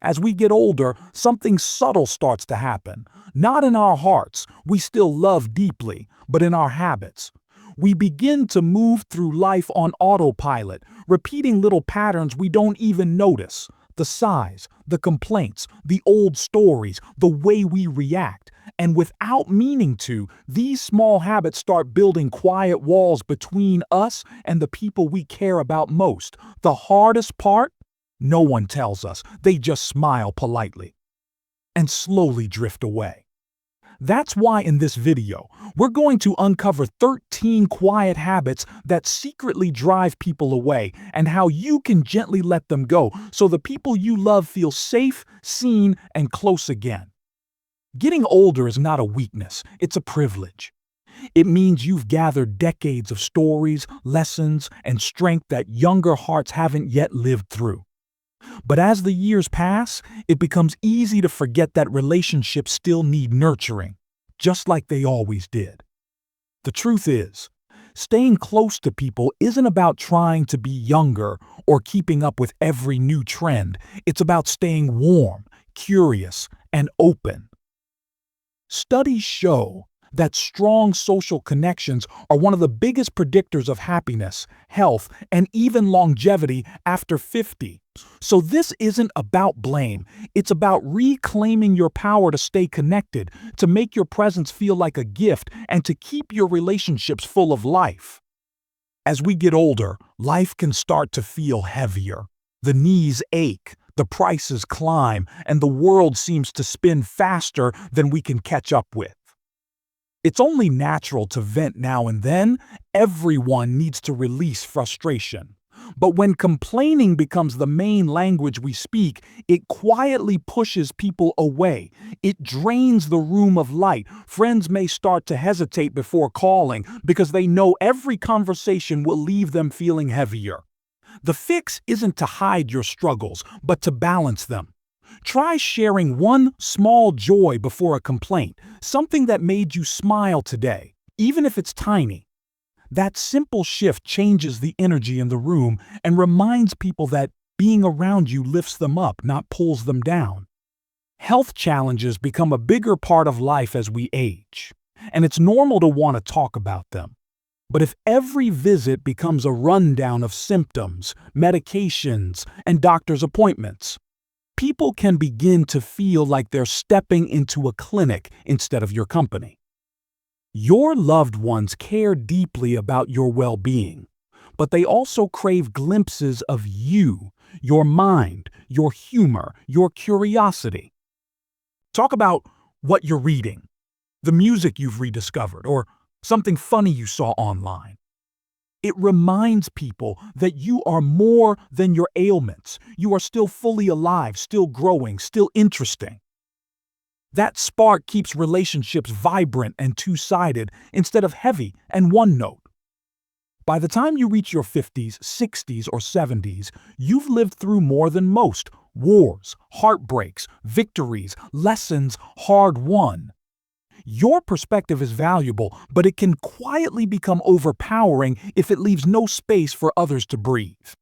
As we get older, something subtle starts to happen. Not in our hearts, we still love deeply, but in our habits. We begin to move through life on autopilot, repeating little patterns we don't even notice. The sighs, the complaints, the old stories, the way we react. And without meaning to, these small habits start building quiet walls between us and the people we care about most. The hardest part? No one tells us. They just smile politely and slowly drift away. That's why in this video, we're going to uncover 13 quiet habits that secretly drive people away and how you can gently let them go so the people you love feel safe, seen, and close again. Getting older is not a weakness, it's a privilege. It means you've gathered decades of stories, lessons, and strength that younger hearts haven't yet lived through. But as the years pass, it becomes easy to forget that relationships still need nurturing, just like they always did. The truth is, staying close to people isn't about trying to be younger or keeping up with every new trend. It's about staying warm, curious, and open. Studies show that strong social connections are one of the biggest predictors of happiness, health, and even longevity after 50. So this isn't about blame. It's about reclaiming your power to stay connected, to make your presence feel like a gift, and to keep your relationships full of life. As we get older, life can start to feel heavier. The knees ache, the prices climb, and the world seems to spin faster than we can catch up with. It's only natural to vent now and then. Everyone needs to release frustration. But when complaining becomes the main language we speak, it quietly pushes people away. It drains the room of light. Friends may start to hesitate before calling because they know every conversation will leave them feeling heavier. The fix isn't to hide your struggles, but to balance them. Try sharing one small joy before a complaint, something that made you smile today, even if it's tiny. That simple shift changes the energy in the room and reminds people that being around you lifts them up, not pulls them down. Health challenges become a bigger part of life as we age, and it's normal to want to talk about them. But if every visit becomes a rundown of symptoms, medications, and doctor's appointments, people can begin to feel like they're stepping into a clinic instead of your company. Your loved ones care deeply about your well-being, but they also crave glimpses of you, your mind, your humor, your curiosity. Talk about what you're reading, the music you've rediscovered, or something funny you saw online. It reminds people that you are more than your ailments. You are still fully alive, still growing, still interesting. That spark keeps relationships vibrant and two-sided instead of heavy and one-note. By the time you reach your 50s, 60s, or 70s, you've lived through more than most: wars, heartbreaks, victories, lessons hard-won. Your perspective is valuable, but it can quietly become overpowering if it leaves no space for others to breathe.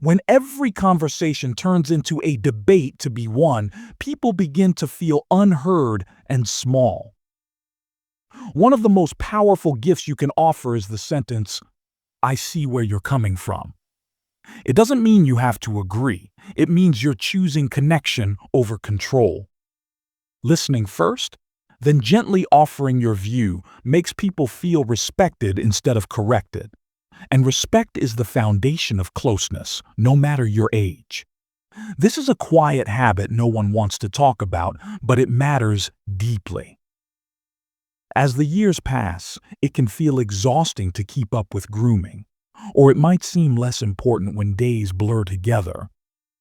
When every conversation turns into a debate to be won, people begin to feel unheard and small. One of the most powerful gifts you can offer is the sentence, "I see where you're coming from." It doesn't mean you have to agree. It means you're choosing connection over control. Listening first, then gently offering your view makes people feel respected instead of corrected. And respect is the foundation of closeness, no matter your age. This is a quiet habit no one wants to talk about, but it matters deeply. As the years pass, it can feel exhausting to keep up with grooming, or it might seem less important when days blur together.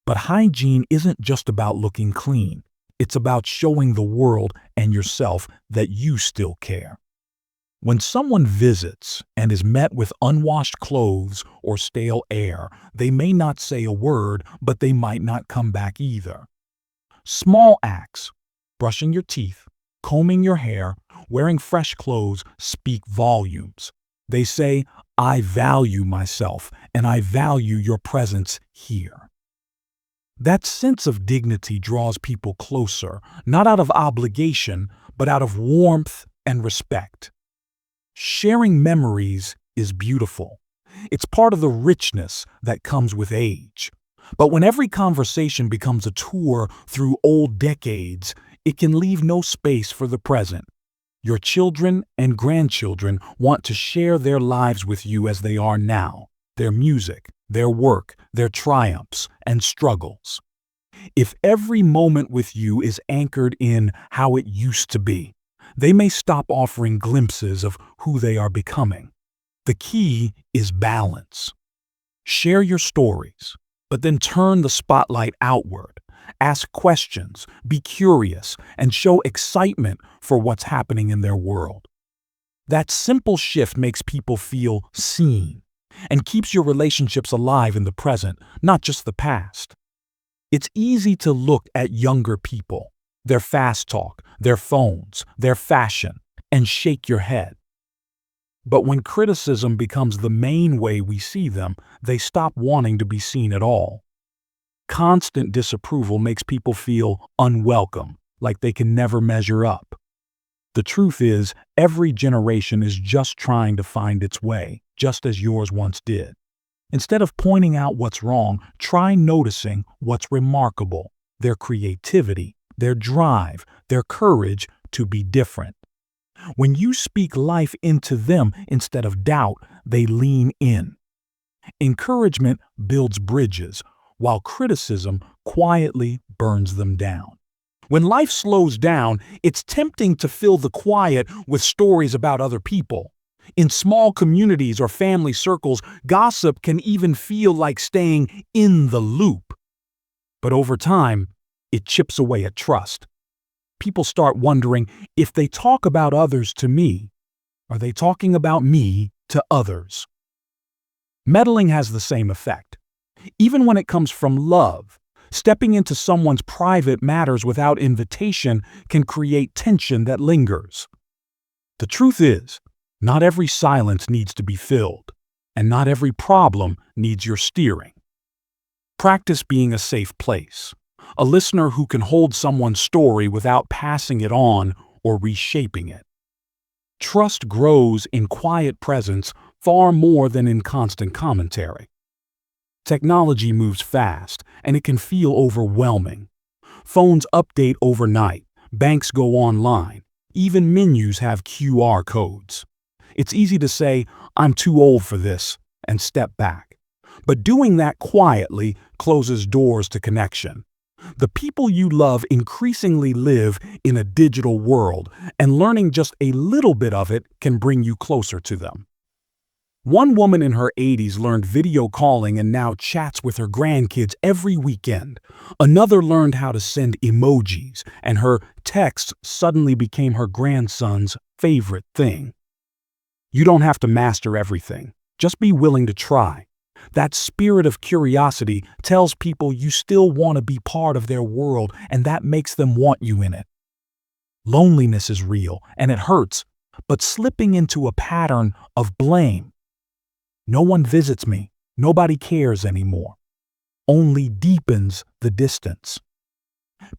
But hygiene isn't just about looking clean. It's about showing the world and yourself that you still care. When someone visits and is met with unwashed clothes or stale air, they may not say a word, but they might not come back either. Small acts, brushing your teeth, combing your hair, wearing fresh clothes, speak volumes. They say, "I value myself and I value your presence here." That sense of dignity draws people closer, not out of obligation, but out of warmth and respect. Sharing memories is beautiful. It's part of the richness that comes with age. But when every conversation becomes a tour through old decades, it can leave no space for the present. Your children and grandchildren want to share their lives with you as they are now, their music, their work, their triumphs and struggles. If every moment with you is anchored in how it used to be, they may stop offering glimpses of who they are becoming. The key is balance. Share your stories, but then turn the spotlight outward. Ask questions, be curious, and show excitement for what's happening in their world. That simple shift makes people feel seen and keeps your relationships alive in the present, not just the past. It's easy to look at younger people, their fast talk, their phones, their fashion, and shake your head. But when criticism becomes the main way we see them, they stop wanting to be seen at all. Constant disapproval makes people feel unwelcome, like they can never measure up. The truth is, every generation is just trying to find its way, just as yours once did. Instead of pointing out what's wrong, try noticing what's remarkable: their creativity, their drive, their courage to be different. When you speak life into them instead of doubt, they lean in. Encouragement builds bridges, while criticism quietly burns them down. When life slows down, it's tempting to fill the quiet with stories about other people. In small communities or family circles, gossip can even feel like staying in the loop. But over time, it chips away at trust. People start wondering, if they talk about others to me, are they talking about me to others? Meddling has the same effect. Even when it comes from love, stepping into someone's private matters without invitation can create tension that lingers. The truth is, not every silence needs to be filled, and not every problem needs your steering. Practice being a safe place, a listener who can hold someone's story without passing it on or reshaping it. Trust grows in quiet presence far more than in constant commentary. Technology moves fast, and it can feel overwhelming. Phones update overnight, banks go online, even menus have QR codes. It's easy to say, "I'm too old for this," and step back. But doing that quietly closes doors to connection. The people you love increasingly live in a digital world, and learning just a little bit of it can bring you closer to them. One woman in her 80s learned video calling and now chats with her grandkids every weekend. Another learned how to send emojis, and her texts suddenly became her grandson's favorite thing. You don't have to master everything. Just be willing to try. That spirit of curiosity tells people you still want to be part of their world, and that makes them want you in it. Loneliness is real, and it hurts, but slipping into a pattern of blame, "No one visits me, nobody cares anymore," only deepens the distance.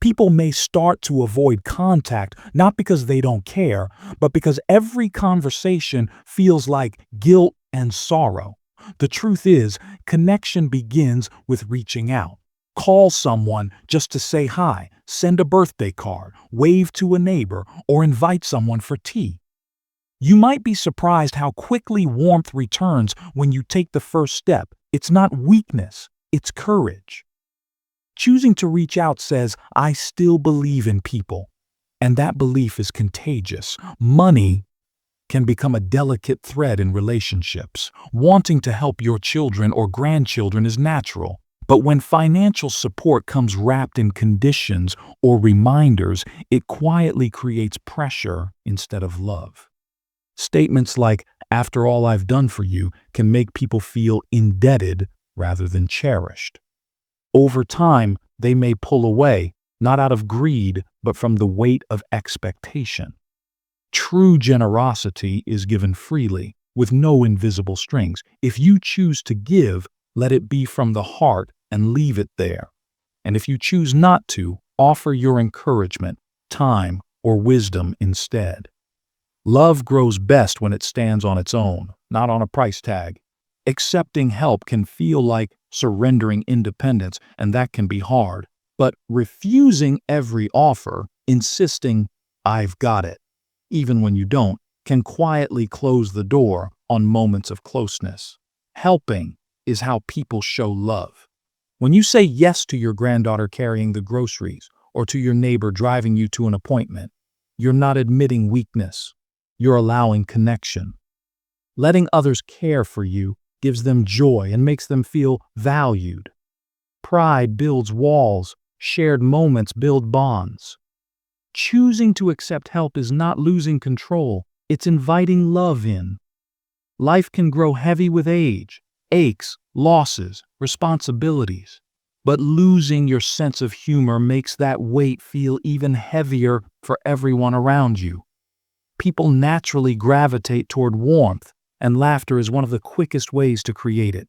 People may start to avoid contact not because they don't care, but because every conversation feels like guilt and sorrow. The truth is, connection begins with reaching out. Call someone just to say hi, send a birthday card, wave to a neighbor, or invite someone for tea. You might be surprised how quickly warmth returns when you take the first step. It's not weakness, it's courage. Choosing to reach out says, "I still believe in people," and that belief is contagious. Money can become a delicate thread in relationships. Wanting to help your children or grandchildren is natural, but when financial support comes wrapped in conditions or reminders, it quietly creates pressure instead of love. Statements like, "After all I've done for you," can make people feel indebted rather than cherished. Over time, they may pull away, not out of greed, but from the weight of expectation. True generosity is given freely, with no invisible strings. If you choose to give, let it be from the heart and leave it there. And if you choose not to, offer your encouragement, time, or wisdom instead. Love grows best when it stands on its own, not on a price tag. Accepting help can feel like surrendering independence, and that can be hard. But refusing every offer, insisting, "I've got it," even when you don't, can quietly close the door on moments of closeness. Helping is how people show love. When you say yes to your granddaughter carrying the groceries or to your neighbor driving you to an appointment, you're not admitting weakness. You're allowing connection. Letting others care for you gives them joy and makes them feel valued. Pride builds walls. Shared moments build bonds. Choosing to accept help is not losing control. It's inviting love in. Life can grow heavy with age, aches, losses, responsibilities. But losing your sense of humor makes that weight feel even heavier for everyone around you. People naturally gravitate toward warmth, and laughter is one of the quickest ways to create it.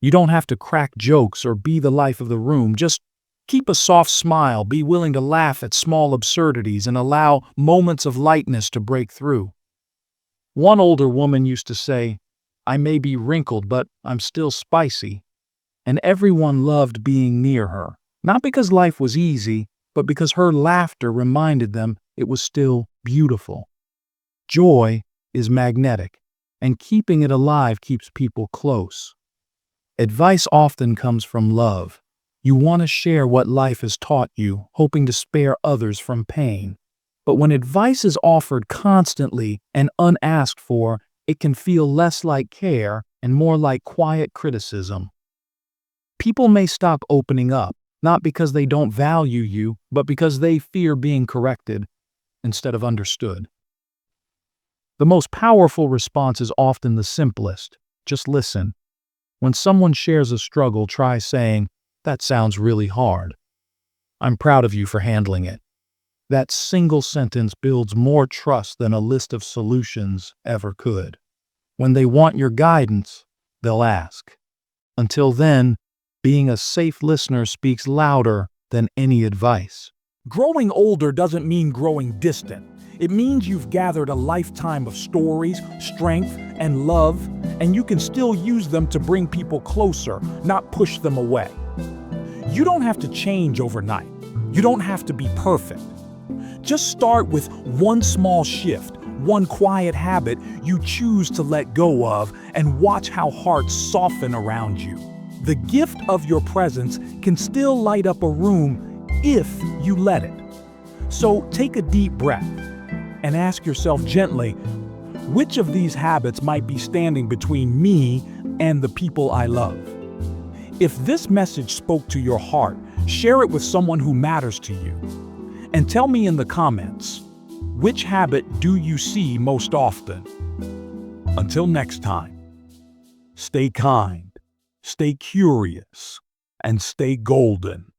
You don't have to crack jokes or be the life of the room. Just keep a soft smile, be willing to laugh at small absurdities, and allow moments of lightness to break through. One older woman used to say, "I may be wrinkled, but I'm still spicy." And everyone loved being near her, not because life was easy, but because her laughter reminded them it was still beautiful. Joy is magnetic, and keeping it alive keeps people close. Advice often comes from love. You want to share what life has taught you, hoping to spare others from pain. But when advice is offered constantly and unasked for, it can feel less like care and more like quiet criticism. People may stop opening up, not because they don't value you, but because they fear being corrected instead of understood. The most powerful response is often the simplest. Just listen. When someone shares a struggle, try saying, "That sounds really hard. I'm proud of you for handling it." That single sentence builds more trust than a list of solutions ever could. When they want your guidance, they'll ask. Until then, being a safe listener speaks louder than any advice. Growing older doesn't mean growing distant. It means you've gathered a lifetime of stories, strength, and love, and you can still use them to bring people closer, not push them away. You don't have to change overnight. You don't have to be perfect. Just start with one small shift, one quiet habit you choose to let go of, and watch how hearts soften around you. The gift of your presence can still light up a room if you let it. So take a deep breath and ask yourself gently, which of these habits might be standing between me and the people I love? If this message spoke to your heart, share it with someone who matters to you. And tell me in the comments, which habit do you see most often? Until next time, stay kind, stay curious, and stay golden.